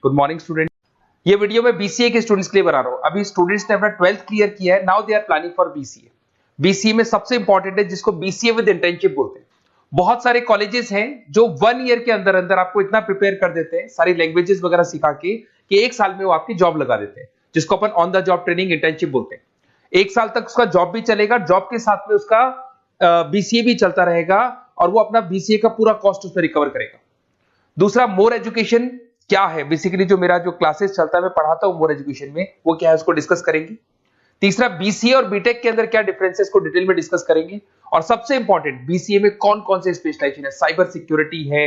Good morning student. ये video मैं BCA के स्टूडेंट्स के लिए बना रहा हूँ। अभी स्टूडेंट्स ने अपना 12th क्लियर किया है, now they are planning for BCA. BCA में सबसे इंपॉर्टेंट है जिसको बीसीए विद इंटर्नशिप बोलते हैं। बहुत सारे कॉलेजेस हैं जो 1 ईयर के अंदर अंदर आपको इतना प्रिपेयर कर देते हैं, सारी लैंग्वेजेस वगैरह सिखा के, कि 1 साल में वो आपकी जॉब लगा देते हैं, जिसको अपन on the job training internship बोलते हैं। 1 साल तक उसका जॉब भी चलेगा, जॉब के साथ में उसका बीसीए भी चलता रहेगा और वो अपना बीसीए का पूरा कॉस्ट उसमें रिकवर करेगा। दूसरा, मोर एजुकेशन क्या है, बेसिकली जो मेरा जो क्लासेस चलता है मैं पढ़ाता हूं मोर एजुकेशन में, वो क्या है उसको डिस्कस करेंगे। तीसरा, बीसीए और बीटेक के अंदर क्या डिफरेंसेस को डिटेल में डिस्कस करेंगे। और सबसे इंपॉर्टेंट, बीसीए में कौन कौन से स्पेशलाइजेशन है, साइबर सिक्योरिटी है,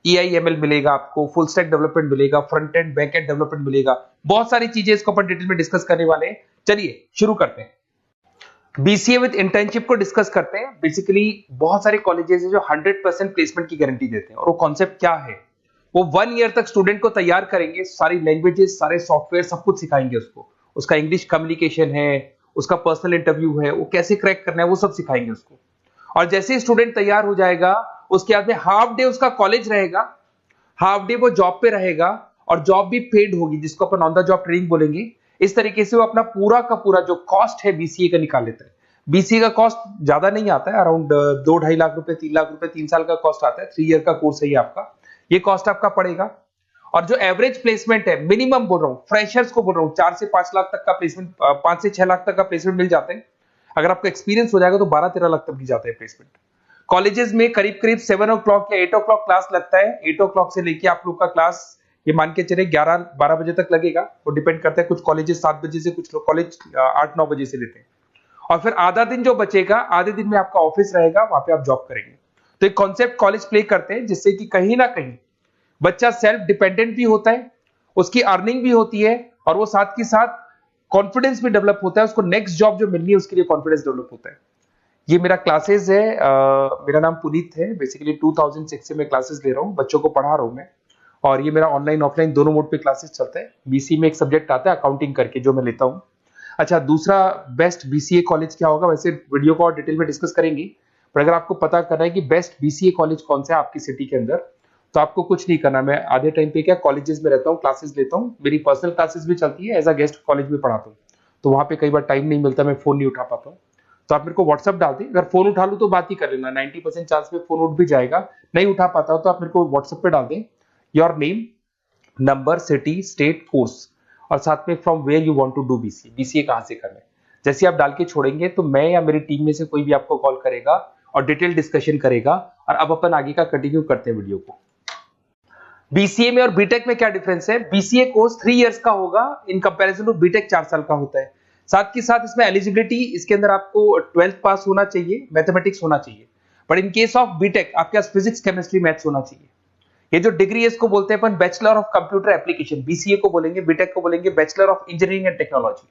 एआईएमएल मिलेगा आपको, फुल स्टैक डेवलपमेंट मिलेगा, front end back and development मिलेगा, बहुत सारी चीजें इसको अपन डिटेल में डिस्कस करने वाले हैं। चलिए शुरू करते हैं। बीसीए विद इंटर्नशिप को डिस्कस करते हैं। बेसिकली बहुत सारे कॉलेजेस हैं जो 100% प्लेसमेंट की गारंटी देते हैं, और वो कॉन्सेप्ट क्या है, वो 1 ईयर तक स्टूडेंट को तैयार करेंगे, सारी लैंग्वेजेस, सारे सॉफ्टवेयर, सब कुछ सिखाएंगे उसको। उसका इंग्लिश कम्युनिकेशन है, उसका पर्सनल इंटरव्यू है, वो कैसे क्रैक करना है, वो सब सिखाएंगे उसको। और जैसे ही स्टूडेंट तैयार हो जाएगा, उसके बाद में हाफ डे उसका कॉलेज रहेगा, हाफ डे वो जॉब पे रहेगा, और जॉब भी पेड होगी, जिसको अपन ऑन द जॉब ट्रेनिंग बोलेंगे। इस तरीके से वो अपना पूरा का पूरा जो कॉस्ट है बीसीए का निकाल लेता है। बीसीए का कॉस्ट ज्यादा नहीं आता है, अराउंड 2-2.5 लाख रुपए, 3 लाख रुपए 3 साल का कॉस्ट आता है। 3 ईयर का कोर्स है ये आपका, ये कॉस्ट आपका पड़ेगा। और जो एवरेज प्लेसमेंट है, मिनिमम बोल रहा हूं, फ्रेशर्स को बोल रहा हूं, 4 से 5 लाख तक का प्लेसमेंट, 5 से 6 लाख तक का प्लेसमेंट मिल जाते हैं। अगर आपका एक्सपीरियंस हो जाएगा तो 12-13 लाख तक भी जाता है प्लेसमेंट। कॉलेजेस में करीब करीब 7 o'clock या 8 o'clock क्लास लगता है। 8 o'clock से लेके आप लोग का क्लास, ये मान के चले 11-12 बजे तक लगेगा। वो डिपेंड करता है, कुछ कॉलेजेस 7 बजे से, कुछ कॉलेज 8-9 बजे से लेते हैं। और फिर आधा दिन जो बचेगा, आधे दिन में आपका ऑफिस रहेगा, वहां पे आप जॉब करेंगे। तो एक कॉन्सेप्ट कॉलेज प्ले करते हैं, जिससे कि कहीं ना कहीं बच्चा सेल्फ डिपेंडेंट भी होता है, उसकी अर्निंग भी होती है, और वो साथ के साथ कॉन्फिडेंस भी डेवलप होता है। उसको नेक्स्ट जॉब जो मिलनी है उसके लिए कॉन्फिडेंस डेवलप होता है। ये मेरा क्लासेस है, मेरा नाम पुनीत है। बेसिकली 2006 से मैं क्लासेस ले रहा हूँ, बच्चों को पढ़ा रहा हूँ मैं। और ये मेरा ऑनलाइन ऑफलाइन दोनों मोड पे क्लासेस चलता है। बीसी में एक सब्जेक्ट आता है अकाउंटिंग करके, जो मैं लेता हूँ। अच्छा, दूसरा, बेस्ट बीसीए कॉलेज क्या होगा, वैसे वीडियो को और डिटेल में डिस्कस करेंगे। पर अगर आपको पता करना है कि बेस्ट बीसीए कॉलेज कौन सा है आपकी सिटी के अंदर, तो आपको कुछ नहीं करना। मैं आधे टाइम पे क्या कॉलेजेस में रहता हूँ, क्लासेस लेता हूँ, मेरी पर्सनल क्लासेस भी चलती है, एज अ गेस्ट कॉलेज में पढ़ाता हूँ। तो वहां पे कई बार टाइम नहीं मिलता, मैं फोन नहीं उठा पाता हूँ। तो आप मेरे को व्हाट्सअप डाल दें, अगर फोन उठा लूँ तो बात ही कर लेना, 90% चांस में फोन उठ भी जाएगा। नहीं उठा पाता हो तो आप मेरे को व्हाट्सएप पे डाल दें, your name, number, city, state, course, और साथ में from where you want to do BCA, BCA कहां से करना है। जैसे आप डाल के छोड़ेंगे तो मैं या मेरी टीम में से कोई भी आपको कॉल करेगा और डिटेल डिस्कशन करेगा। और अब अपन आगे का कंटिन्यू करते हैं वीडियो को। बीसीए में और बीटेक में क्या डिफरेंस है। बीसीए कोर्स 3 इयर्स का होगा, इन कंपैरिजन टू बीटेक 4 साल का होता है। साथ के साथ इसमें एलिजिबिलिटी, इसके अंदर आपको 12th पास होना चाहिए, मैथमेटिक्स होना चाहिए। But in case of B Tech आपके पास फिजिक्स, केमिस्ट्री, मैथ्स होना चाहिए। ये जो डिग्री है इसको बोलते हैं अपन bachelor of computer application. BCA को बोलेंगे, बीटेक को बोलेंगे bachelor of engineering and technology.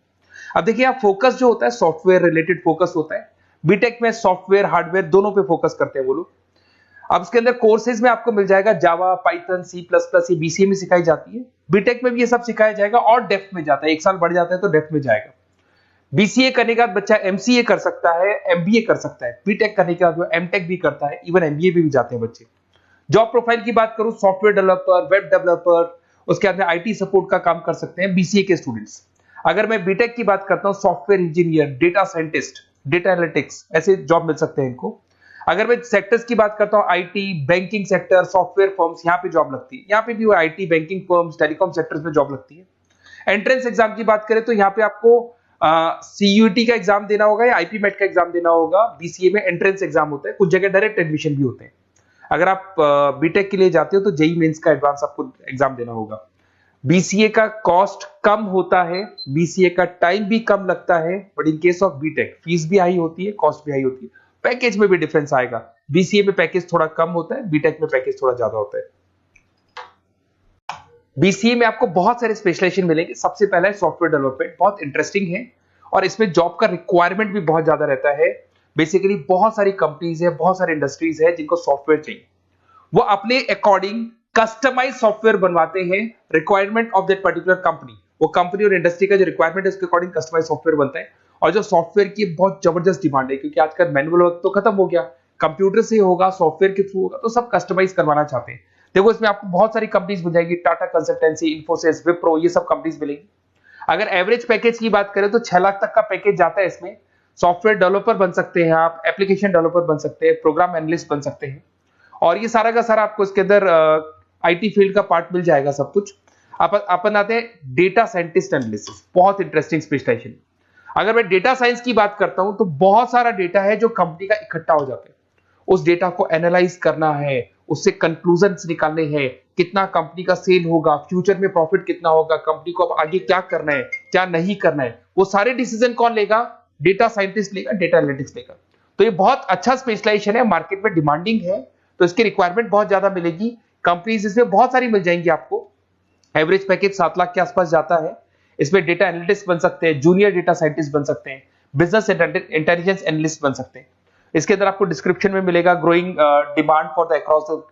अब देखिए, आप फोकस जो होता है सॉफ्टवेयर रिलेटेड फोकस होता है। बीटेक में सॉफ्टवेयर, हार्डवेयर दोनों पे फोकस करते हैं वो लोग। अब इसके अंदर कोर्सेज में आपको मिल जाएगा जावा, पाइथन, C++, ये बीसीए में सिखाई जाती है। बीटेक में भी ये सब सिखाया जाएगा, और डेप्थ में जाता है, 1 साल बढ़ जाता है तो डेप्थ में जाएगा। बीसीए करने के बाद बच्चा एमसीए कर सकता है, एमबीए कर सकता है। बीटेक करने के बाद वो एमटेक भी करता है, इवन एमबीए भी जाते हैं बच्चे। जॉब प्रोफाइल की बात करूं, सॉफ्टवेयर डेवलपर, वेब डेवलपर, उसके बाद में आईटी सपोर्ट का काम कर सकते हैं बीसीए के स्टूडेंट्स। अगर मैं बीटेक की बात करता हूं, software engineer, data scientist, data analytics, ऐसे जॉब मिल सकते हैं इनको। अगर मैं सेक्टर्स की बात करता हूं, IT, banking sector, software firms, यहाँ पे जॉब लगती है। यहाँ पे भी वो IT, banking firms, telecom sectors में जॉब लगती है। एंट्रेंस एग्जाम की बात करें तो यहाँ पे आपको सीयूटी का एग्जाम देना होगा या आईपी मेट का एग्जाम देना होगा। बीसीए में एंट्रेंस एग्जाम होता है, कुछ जगह डायरेक्ट एडमिशन भी होते हैं। अगर आप बीटेक के लिए जाते हो तो जेई मेंस का एडवांस आपको एग्जाम देना होगा। बीसीए का कॉस्ट कम होता है, बीसीए का टाइम भी कम लगता है। But in case of B Tech fees भी हाई होती है, कॉस्ट भी हाई होती है, पैकेज में भी डिफरेंस आएगा। बीसीए में पैकेज थोड़ा कम होता है, बीटेक में पैकेज थोड़ा ज्यादा होता है। बीसीए में आपको बहुत सारे स्पेशलाइजेशन मिलेंगे। सबसे पहला है सॉफ्टवेयर डेवलपमेंट, बहुत इंटरेस्टिंग है, और इसमें जॉब का रिक्वायरमेंट भी बहुत ज्यादा रहता है। बेसिकली बहुत सारी कंपनीज है, बहुत सारी इंडस्ट्रीज है जिनको सॉफ्टवेयर चाहिए। वो अपने अकॉर्डिंग कस्टमाइज सॉफ्टवेयर बनवाते हैं, requirement of that particular company. वो कंपनी और इंडस्ट्री का जो रिक्वायरमेंट है उसके अकॉर्डिंग कस्टमाइज सॉफ्टवेयर बनता है। और जो सॉफ्टवेयर की बहुत जबरदस्त डिमांड है, क्योंकि आजकल मैनुअल वर्क तो खत्म हो गया, कंप्यूटर से होगा, सॉफ्टवेयर के थ्रू होगा, तो सब कस्टमाइज करवाना चाहते हैं। देखो इसमें आपको बहुत सारी कंपनीज मिल जाएगी, टाटा कंसल्टेंसी, इन्फोसिस, विप्रो, ये सब कंपनीज मिलेंगी। अगर एवरेज पैकेज की बात करें तो 6 लाख तक का पैकेज जाता है इसमें। सॉफ्टवेयर डेवलपर बन सकते हैं आप, एप्लीकेशन डेवलपर बन सकते हैं, प्रोग्राम एनालिस्ट बन सकते हैं, और ये सारा का सारा आपको इसके अंदर आईटी फील्ड का पार्ट मिल जाएगा सब कुछ। अपन आते हैं डेटा साइंटिस्ट एनालिसिस, बहुत इंटरेस्टिंग स्पेशलाइजेशन। अगर मैं डेटा साइंस की बात करता हूं तो बहुत सारा डेटा है जो कंपनी का इकट्ठा हो जाता है, उस डेटा को एनालाइज करना है, उससे कंक्लूजन्स निकालने हैं, कितना कंपनी का सेल होगा, फ्यूचर में प्रॉफिट कितना होगा, कंपनी को अब आगे क्या करना है, क्या नहीं करना है, वो सारे डिसीजन कौन लेगा? डेटा साइंटिस्ट लेगा, डेटा एनालिटिक्स लेगा। तो ये बहुत अच्छा स्पेशलाइजेशन है, मार्केट में डिमांडिंग है, तो इसकी रिक्वायरमेंट बहुत ज्यादा मिलेगी। कंपनीज इसमें बहुत सारी मिल जाएंगी आपको। एवरेज पैकेज 7 लाख के आसपास जाता है। इसमें डेटा एनालिटिस्ट बन सकते हैं, जूनियर डेटा साइंटिस्ट बन सकते हैं, बिजनेस इंटेलिजेंस एनालिस्ट बन सकते हैं। इसके अंदर आपको डिस्क्रिप्शन में मिलेगा growing demand for the across the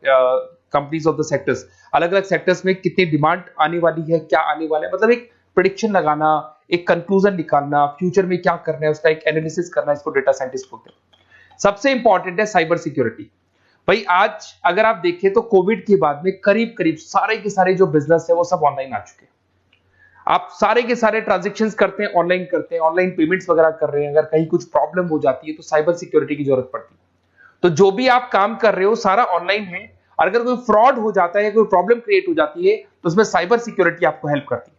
companies of the sectors. अलग अलग सेक्टर्स में कितनी डिमांड आने वाली है, क्या आने वाला है, मतलब एक प्रेडिक्शन लगाना, एक कंक्लूजन निकालना, फ्यूचर में क्या करना है उसका एक एनालिसिस करना, इसको डेटा साइंटिस्ट बोलते हैं। सबसे इंपॉर्टेंट है साइबर सिक्योरिटी। भाई आज अगर आप देखें तो कोविड के बाद में करीब करीब सारे के सारे जो बिजनेस है वो सब ऑनलाइन आ चुके हैं। आप सारे के सारे ट्रांजैक्शंस करते हैं, ऑनलाइन करते हैं, ऑनलाइन पेमेंट्स वगैरह कर रहे हैं। अगर कहीं कुछ प्रॉब्लम हो जाती है तो साइबर सिक्योरिटी की जरूरत पड़ती है। तो जो भी आप काम कर रहे हो सारा ऑनलाइन है, और अगर कोई फ्रॉड हो जाता है, कोई प्रॉब्लम क्रिएट हो जाती है तो उसमें साइबर सिक्योरिटी आपको हेल्प करती है।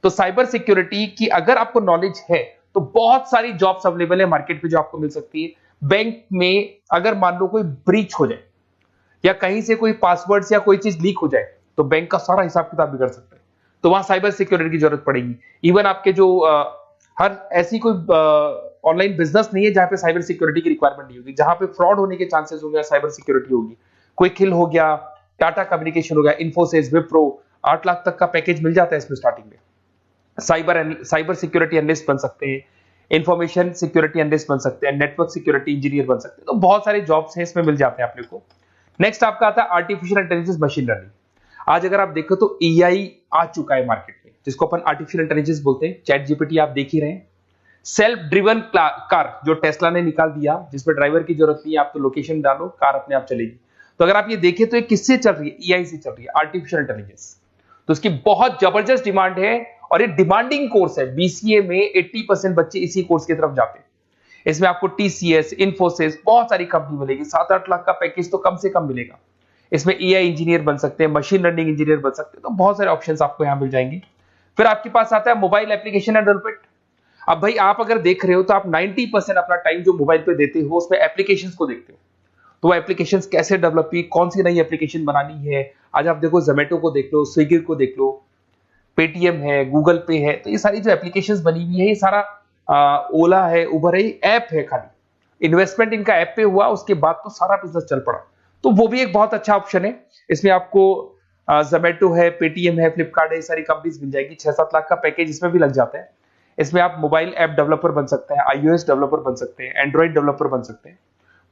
तो साइबर सिक्योरिटी की अगर आपको नॉलेज है तो बहुत सारी जॉब्स अवेलेबल है मार्केट पे जो आपको मिल सकती है। बैंक में अगर मान लो कोई ब्रीच हो जाए या कहीं से कोई पासवर्ड्स या कोई चीज लीक हो जाए तो बैंक का सारा हिसाब किताब बिगड़ सकता है, तो वहां साइबर सिक्योरिटी की जरूरत पड़ेगी। इवन आपके जो हर ऐसी कोई ऑनलाइन बिजनेस नहीं है जहां पे साइबर सिक्योरिटी की रिक्वायरमेंट नहीं होगी, जहां पे फ्रॉड होने के चांसेस होंगे, साइबर सिक्योरिटी होगी। क्विक हिल हो गया, टाटा कम्युनिकेशन हो गया, इन्फोसिस, विप्रो, 8 लाख तक का पैकेज मिल जाता है इसमें स्टार्टिंग में। साइबर सिक्योरिटी एनालिस्ट बन सकते हैं, इंफॉर्मेशन सिक्योरिटी एनालिस्ट बन सकते हैं, नेटवर्क सिक्योरिटी इंजीनियर बन सकते हैं। तो बहुत सारे जॉब्स हैं इसमें मिल जाते हैं अपने को। नेक्स्ट आपका आता है आर्टिफिशियल इंटेलिजेंस, मशीन लर्निंग। आज अगर आप देखो तो एआई आ चुका है मार्केट में, जिसको अपन आर्टिफिशियल इंटेलिजेंस बोलते हैं। चैट जीपीटी आप देख ही रहे हैं। सेल्फ ड्रिवन कार जो टेस्ला ने निकाल दिया, जिसमें ड्राइवर की जरूरत नहीं है, आप तो लोकेशन डालो, कार अपने आप चलेगी। तो अगर आप ये देखें तो ये किससे चल रही है? एआई से चल रही है, आर्टिफिशियल इंटेलिजेंस। तो इसकी बहुत जबरदस्त डिमांड है और ये डिमांडिंग कोर्स है। बीसीए में 80% बच्चे इसी कोर्स की तरफ जाते हैं। इसमें आपको टीसीएस, इन्फोसिस, बहुत सारी कंपनी मिलेगी। 7-8 लाख का पैकेज तो कम से कम मिलेगा। इसमें एआई इंजीनियर बन सकते हैं, मशीन लर्निंग इंजीनियर बन सकते हैं। तो बहुत सारे ऑप्शंस आपको यहां मिल जाएंगे। फिर आपके पास आता है मोबाइल एप्लीकेशन एंड डेवलपमेंट। अब भाई आप अगर देख रहे हो तो आप 90% अपना टाइम जो मोबाइल पे देते हो उसमें एप्लीकेशंस को देखते हो। तो वो एप्लीकेशंस कैसे डेवलप की, कौन सी नई एप्लीकेशन बनानी है। आज आप देखो जोमेटो को देख लो, स्विगी को देख लो, पेटीएम है, गूगल पे है। तो ये सारी जो एप्लीकेशंस बनी हुई है, ये सारा ओला है, उबर है, ऐप है। खाली इन्वेस्टमेंट इनका ऐप पे हुआ, उसके बाद तो सारा बिजनेस चल पड़ा। तो वो भी एक बहुत अच्छा ऑप्शन है। इसमें आपको जोमेटो है, पेटीएम है, फ्लिपकार्ट है, सारी कंपनीज मिल जाएगी। 6-7 लाख का पैकेज इसमें भी लग जाता है। इसमें आप मोबाइल ऐप डेवलपर बन सकते हैं, आईओएस डेवलपर बन सकते हैं, एंड्रॉइड डेवलपर बन सकते हैं।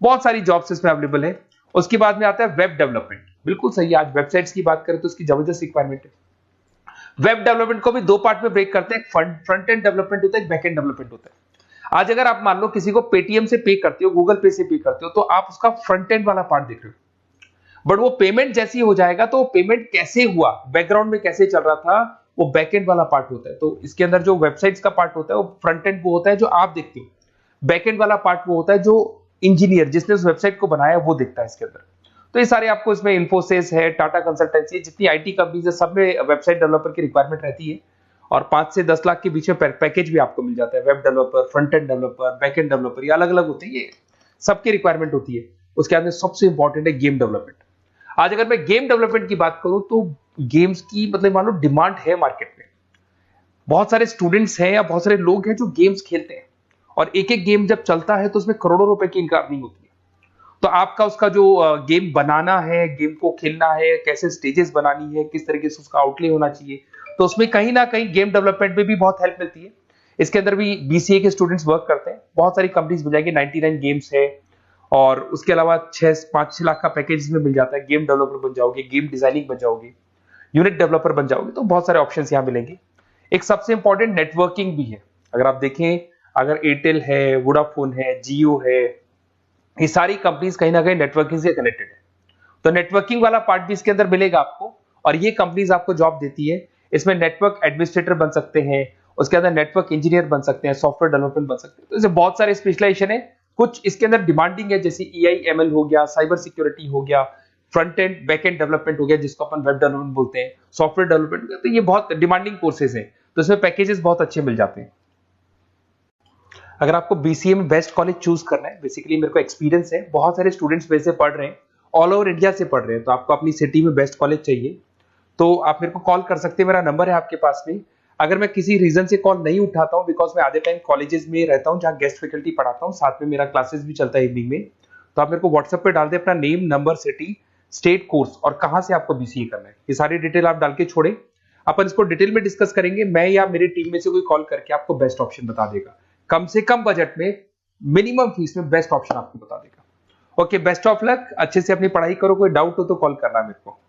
बहुत सारी जॉब्स इसमें अवेलेबल है। उसके बाद में आता है वेब डेवलपमेंट। बिल्कुल सही, आज वेबसाइट्स की बात करें तो उसकी जबरदस्त रिक्वायरमेंट है। वेब डेवलपमेंट को भी दो पार्ट में ब्रेक करते हैं। फ्रंट एंड डेवलपमेंट होता है, बैक एंड डेवलपमेंट होता है। आज अगर आप मान लो किसी को पेटीएम से पे करते हो, गूगल पे से पे करते हो, तो आप उसका फ्रंट एंड वाला पार्ट देख रहे हो। बट वो पेमेंट जैसी हो जाएगा तो पेमेंट कैसे हुआ, बैकग्राउंड में कैसे चल रहा था, वो बैक एंड वाला पार्ट होता है। तो इसके अंदर जो वेबसाइट्स का पार्ट होता है वो फ्रंट एंड वो होता है जो आप देखते हो। बैक एंड वाला पार्ट वो होता है जो इंजीनियर जिसने उस वेबसाइट को बनाया वो देखता है इसके अंदर। तो ये सारे आपको इसमें इन्फोसिस है, टाटा कंसल्टेंसी, जितनी आईटी कंपनीज है सब में वेबसाइट डेवलपर की रिक्वायरमेंट रहती है। और 5 से 10 लाख के बीच में पैकेज भी आपको मिल जाता है। Web developer, front end developer, back end developer, ये अलग अलग होते हैं, ये सबकी रिक्वायरमेंट होती है। उसके बाद में सबसे इंपॉर्टेंट है गेम डेवलपमेंट। आज अगर मैं गेम डेवलपमेंट की बात करूं तो गेम्स की मतलब मान लो डिमांड है मार्केट में। बहुत सारे स्टूडेंट्स हैं या बहुत सारे लोग हैं जो गेम्स खेलते हैं, और एक एक गेम जब चलता है तो उसमें करोड़ों रुपए की इनकम अर्निंग होती है। तो आपका उसका जो गेम बनाना है, गेम को खेलना है, कैसे स्टेजेस बनानी है, किस तरीके से उसका आउटले होना चाहिए, तो उसमें कहीं ना कहीं गेम डेवलपमेंट में भी बहुत हेल्प मिलती है। इसके अंदर भी बीसीए के स्टूडेंट्स वर्क करते हैं। बहुत सारी कंपनीज मिल जाएगी, 99 गेम्स है। और उसके अलावा 5-6 लाख का पैकेज में मिल जाता है। गेम डेवलपर बन जाओगे, गेम डिजाइनिंग बन जाओगे, यूनिट डेवलपर बन जाओगे, तो बहुत सारे ऑप्शंस यहाँ मिलेंगे। एक सबसे इंपॉर्टेंट नेटवर्किंग भी है। अगर आप देखें, अगर एयरटेल है, वोडाफोन है, जियो है, ये सारी कंपनीज कहीं ना कहीं नेटवर्किंग से कनेक्टेड है। तो नेटवर्किंग वाला पार्ट भी इसके अंदर मिलेगा आपको, और ये कंपनीज आपको जॉब देती है। इसमें नेटवर्क एडमिनिस्ट्रेटर बन सकते हैं, उसके अंदर नेटवर्क इंजीनियर बन सकते हैं, सॉफ्टवेयर डेवलपमेंट बन सकते हैं। तो इसे बहुत सारे स्पेशलाइजेशन है। कुछ इसके अंदर डिमांडिंग है, जैसे EI/ML हो गया, साइबर सिक्योरिटी हो गया, front end back and development हो गया जिसको अपन वेब डेवलपमेंट बोलते हैं, सॉफ्टवेयर डेवलपमेंट। तो ये बहुत डिमांडिंग कोर्सेज हैं, तो इसमें पैकेजेस बहुत अच्छे मिल जाते हैं। अगर आपको BCA में बेस्ट कॉलेज चूज करना है, बेसिकली मेरे को एक्सपीरियंस है, बहुत सारे स्टूडेंट्स वैसे पढ़ रहे हैं, ऑल ओवर इंडिया से पढ़ रहे हैं, तो आपको अपनी सिटी में बेस्ट कॉलेज चाहिए तो आप मेरे को कॉल कर सकते हैं, मेरा नंबर है आपके पास में। अगर मैं किसी रीजन से कॉल नहीं उठाता हूं, बिकॉज मैं आधे टाइम कॉलेजेस में रहता हूं जहां गेस्ट फैकल्टी पढ़ाता हूं, साथ में मेरा क्लासेस भी चलता है इवनिंग में, तो आप मेरे को व्हाट्सएप पे डाल दे अपना name, number, city, state, course और कहां से आपको BCA करना है, ये सारी डिटेल आप डाल के छोड़े। अपन इसको डिटेल में डिस्कस करेंगे, मैं या मेरी टीम में से कोई कॉल करके आपको बेस्ट ऑप्शन बता देगा, कम से कम बजट में, मिनिमम फीस में बेस्ट ऑप्शन आपको बता देगा। ओके, बेस्ट ऑफ लक, अच्छे से अपनी पढ़ाई करो, कोई डाउट हो तो कॉल करना मेरे को।